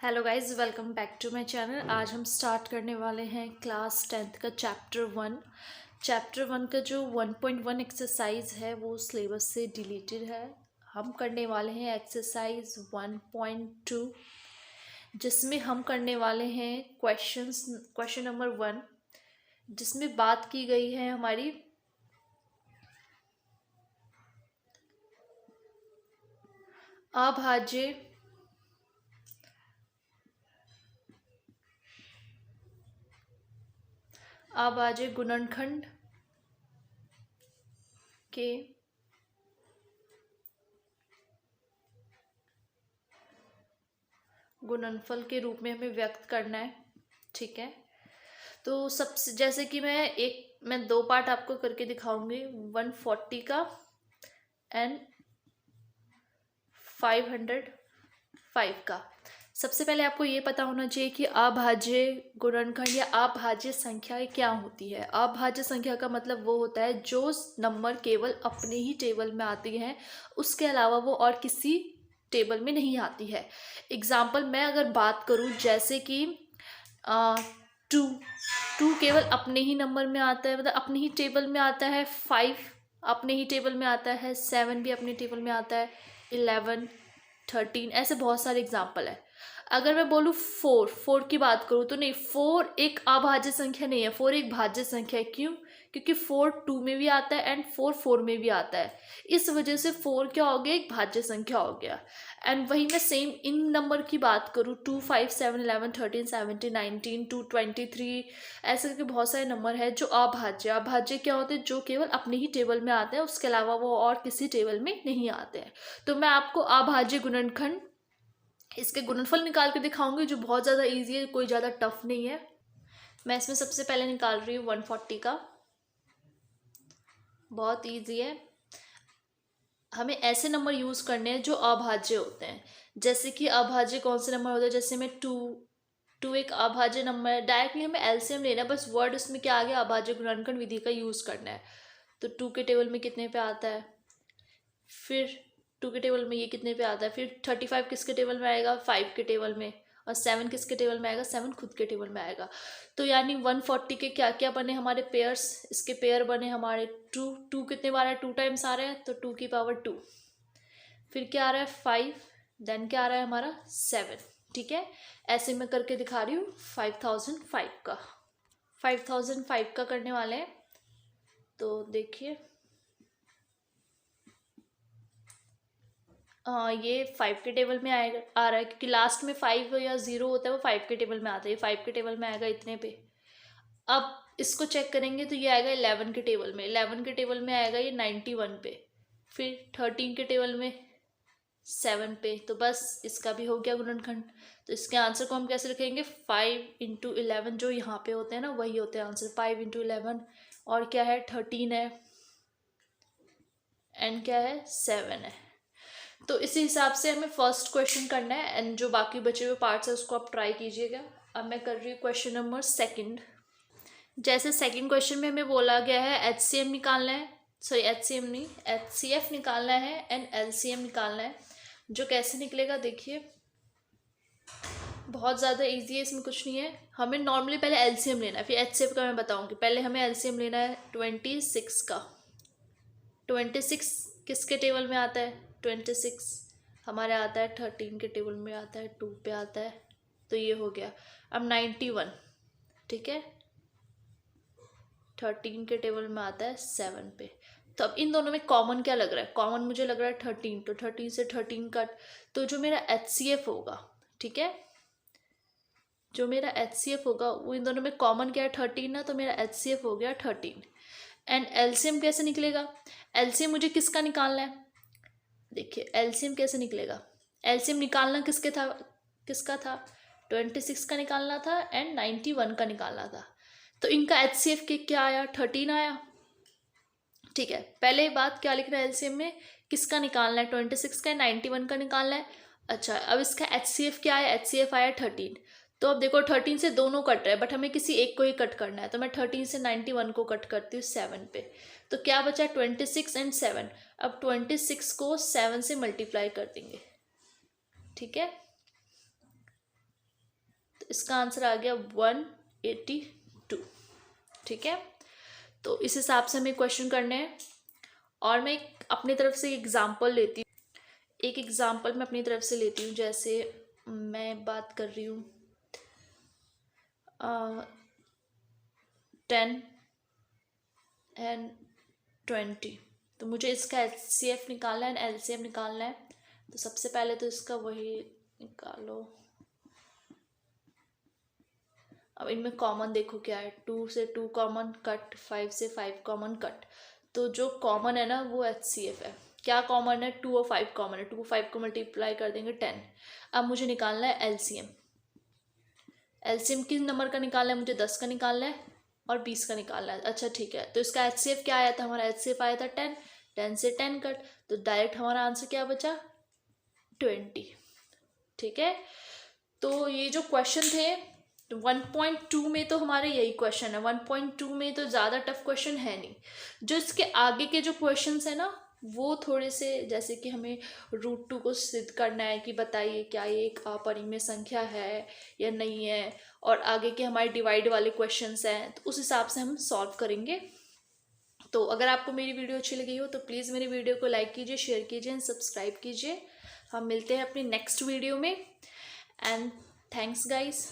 Hello guys, welcome back to my channel. आज हम start करने वाले हैं क्लास 10th का चैप्टर 1 का जो 1.1 एक्सरसाइज है वो सिलेबस से डिलीटेड है। हम करने वाले हैं एक्सरसाइज 1.2 जिसमें हम करने वाले हैं क्वेश्चन नंबर 1 जिसमें बात की गई है हमारी अभाज्य गुणनखंड के गुणनफल के रूप में हमें व्यक्त करना है। ठीक है, तो सबसे जैसे कि मैं दो पार्ट आपको करके दिखाऊंगी, 140 का एंड 505 का। सबसे पहले आपको ये पता होना चाहिए कि अभाज्य गुणनखंड या अभाज्य संख्या क्या होती है। अभाज्य संख्या का मतलब वो होता है जो नंबर केवल अपने ही टेबल में आती है, उसके अलावा वो और किसी टेबल में नहीं आती है। एग्जाम्पल मैं अगर बात करूँ, जैसे कि 2 केवल अपने ही नंबर में आता है, मतलब अपने ही टेबल में आता है। 5 अपने ही टेबल में आता है। 7 भी अपने टेबल में आता है। 11, 13, ऐसे बहुत सारे एग्जाम्पल है। अगर मैं बोलूँ 4 की बात करूँ तो नहीं, 4 एक अभाज्य संख्या नहीं है, 4 एक भाज्य संख्या है। क्यों? क्योंकि 4 2 में भी आता है एंड 4 4 में भी आता है। इस वजह से 4 क्या हो गया, एक भाज्य संख्या हो गया। एंड वही मैं सेम इन नंबर की बात करूँ, 2 5 7 11 13 17 19 2 23, ऐसे करके बहुत सारे नंबर है जो अभाज्य क्या होते हैं, जो केवल अपने ही टेबल में आते हैं, उसके अलावा वो और किसी टेबल में नहीं आते हैं। तो मैं आपको अभाज्य गुणनखंड, इसके गुणनफल निकाल के दिखाऊंगी, जो बहुत ज़्यादा ईजी है, कोई ज़्यादा टफ नहीं है। मैं इसमें सबसे पहले निकाल रही हूँ 140 का। बहुत ईजी है। हमें ऐसे नंबर यूज़ करने हैं जो अभाज्य होते हैं। जैसे कि अभाज्य कौन से नंबर होते हैं, जैसे में 2 एक अभाज्य नंबर है। डायरेक्टली हमें एलसीएम लेना है, बस वर्ड उसमें क्या आ गया, अभाज्य गुणनखंड विधि का यूज़ करना है। तो 2 के टेबल में कितने पे आता है, फिर 2 के टेबल में ये कितने पे आता है, फिर 35 किसके टेबल में आएगा, 5 के टेबल में, और 7 किसके टेबल में आएगा, 7 खुद के टेबल में आएगा। तो यानी 140 के क्या क्या बने हमारे पेयर्स, इसके पेयर बने हमारे 2 कितने बार है, 2 टाइम्स आ रहे हैं, तो 2 की पावर 2। फिर क्या आ रहा है 5, देन क्या आ रहा है हमारा 7। ठीक है, ऐसे मैं करके दिखा रही हूँ 5005 का। 5005 का करने वाले हैं, तो देखिए ये 5 के टेबल में आएगा, आ रहा है, क्योंकि लास्ट में 5 या 0 होता है, वो 5 के टेबल में आता है। 5 के टेबल में आएगा इतने पे। अब इसको चेक करेंगे तो ये आएगा 11 के टेबल में। 11 के टेबल में आएगा ये 91 पे। फिर 13 के टेबल में 7 पे। तो बस इसका भी हो गया गुणनखंड। तो इसके आंसर को हम कैसे लिखेंगे, 5 इंटू 11, जो यहाँ पे होते हैं ना वही होते हैं आंसर। 5 इंटू 11, और क्या है 13 है, एंड क्या है 7 है। तो इसी हिसाब से हमें फर्स्ट क्वेश्चन करना है, एंड जो बाकी बचे हुए पार्ट्स है उसको आप ट्राई कीजिएगा। अब मैं कर रही हूँ क्वेश्चन नंबर 2। जैसे सेकंड क्वेश्चन में हमें बोला गया है एचसीएम निकालना है, सॉरी एचसीएम नहीं, एचसीएफ निकालना है एंड एलसीएम निकालना है। जो कैसे निकलेगा देखिए, बहुत ज़्यादा इजी है, इसमें कुछ नहीं है। हमें नॉर्मली पहले एलसीएम लेना है, फिर एचसीएफ का मैं बताऊंगी। पहले हमें एलसीएम लेना है 26 का। 26 किसके टेबल में आता है, 26 हमारे आता है 13 के टेबल में आता है, 2 पे आता है, तो ये हो गया। अब 91, ठीक है, 13 के टेबल में आता है 7 पे। तो अब इन दोनों में कॉमन क्या लग रहा है, कॉमन मुझे लग रहा है 13, तो 13 से 13 कट, तो जो मेरा एचसीएफ होगा, ठीक है, जो मेरा एचसीएफ होगा वो इन दोनों में कॉमन क्या है 13 ना, तो मेरा एचसीएफ हो गया 13। एंड एलसीएम कैसे निकलेगा, एलसीएम मुझे किसका निकालना है, देखिए एलसीएम कैसे निकलेगा। एलसीएम निकालना किसका था 26 का निकालना था एंड 91 का निकालना था। तो इनका एचसीएफ के क्या आया, 13 आया। ठीक है, पहले बात क्या लिखना है, एलसीएम में किसका निकालना है, 26 का, 91 का निकालना है। अच्छा, अब इसका एचसीएफ क्या आया, एचसीएफ आया 13। तो अब देखो 13 से दोनों कट रहे हैं, बट हमें किसी एक को ही कट करना है, तो मैं 13 से 91 को कट करती हूँ 7 पे। तो क्या बचा 26 एंड 7। अब 26 को 7 से मल्टीप्लाई कर देंगे, ठीक है। इसका आंसर आ गया 182। ठीक है, तो इस हिसाब से हमें क्वेश्चन करने हैं। और मैं अपनी तरफ से एग्जाम्पल लेती हूँ, एक एग्जाम्पल मैं अपनी तरफ से लेती हूँ। जैसे मैं बात कर रही हूँ 10 एंड 20, तो मुझे इसका HCF निकालना है, LCM निकालना है। तो सबसे पहले तो इसका वही निकालो। अब इनमें कॉमन देखो क्या है, 2 से 2 कॉमन कट, 5 से 5 कॉमन कट। तो जो कॉमन है ना वो HCF है। क्या कॉमन है, 2 और 5 कॉमन है, 2 और 5 को मल्टीप्लाई कर देंगे 10। अब मुझे निकालना है LCM। LCM किस नंबर का निकालना है, मुझे 10 का निकालना है और 20 का निकालना है। अच्छा ठीक है, तो इसका HCF क्या आया था, हमारा HCF आया था 10, 10 से 10 कट, तो डायरेक्ट हमारा आंसर क्या बचा, 20। ठीक है, तो ये जो क्वेश्चन थे 1.2 में तो हमारे यही क्वेश्चन है। 1.2 में तो ज़्यादा टफ क्वेश्चन है नहीं। जो इसके आगे के जो क्वेश्चंस है ना वो थोड़े से, जैसे कि हमें √2 को सिद्ध करना है कि बताइए क्या ये एक अपरिमेय संख्या है या नहीं है, और आगे के हमारे डिवाइड वाले क्वेश्चंस हैं, तो उस हिसाब से हम सॉल्व करेंगे। तो अगर आपको मेरी वीडियो अच्छी लगी हो तो प्लीज़ मेरी वीडियो को लाइक कीजिए, शेयर कीजिए एंड सब्सक्राइब कीजिए। हम मिलते हैं अपनी नेक्स्ट वीडियो में, एंड थैंक्स गाइस।